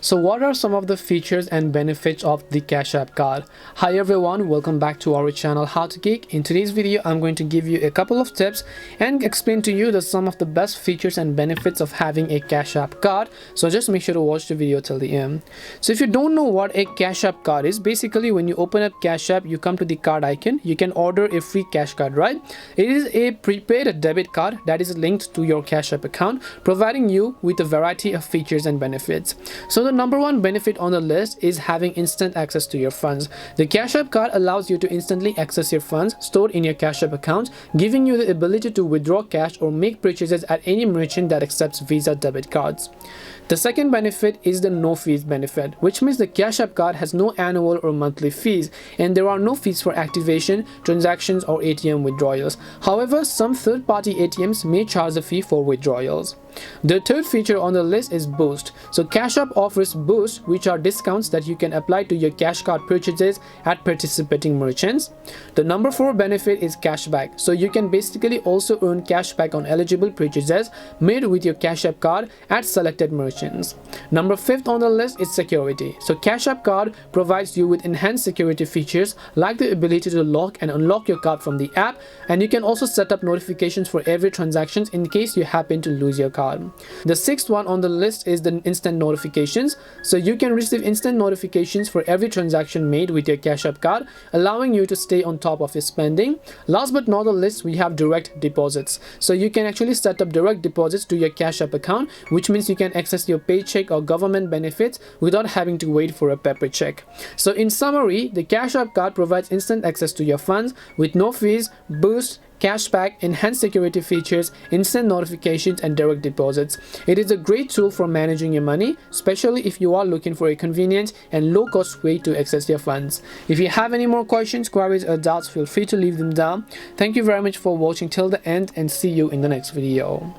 So what are some of the features and benefits of the Cash App card? Hi everyone, welcome back to our channel How to Geek. In today's video, I'm going to give you a couple of tips and explain to you some of the best features and benefits of having a Cash App card. So just make sure to watch the video till the end. So if you don't know what a Cash App card is, basically when you open up Cash App, you come to the card icon, you can order a free cash card, right? It is a prepaid debit card that is linked to your Cash App account, providing you with a variety of features and benefits. So the number one benefit on the list is having instant access to your funds. The Cash App card allows you to instantly access your funds stored in your Cash App account, giving you the ability to withdraw cash or make purchases at any merchant that accepts Visa debit cards. The second benefit is the no fees benefit, which means the Cash App card has no annual or monthly fees, and there are no fees for activation, transactions, or ATM withdrawals. However, some third-party ATMs may charge a fee for withdrawals. The third feature on the list is Boost. So Cash App offers Boost, which are discounts that you can apply to your cash card purchases at participating merchants. The number 4 benefit is cashback. So you can basically also earn cashback on eligible purchases made with your Cash App card at selected merchants. Number 5th on the list is security. So Cash App card provides you with enhanced security features like the ability to lock and unlock your card from the app, and you can also set up notifications for every transaction in case you happen to lose your card. The 6th one on the list is the instant notifications. So you can receive instant notifications for every transaction made with your Cash App card, allowing you to stay on top of your spending. Last but not the least, we have direct deposits. So you can actually set up direct deposits to your Cash App account, which means you can access your paycheck or government benefits without having to wait for a paper check. So in summary, the Cash App card provides instant access to your funds with no fees, Boost, cashback, enhanced security features, instant notifications, and direct deposits. It is a great tool for managing your money, especially if you are looking for a convenient and low-cost way to access your funds. If you have any more questions, queries, or doubts, feel free to leave them down. Thank you very much for watching till the end, and see you in the next video.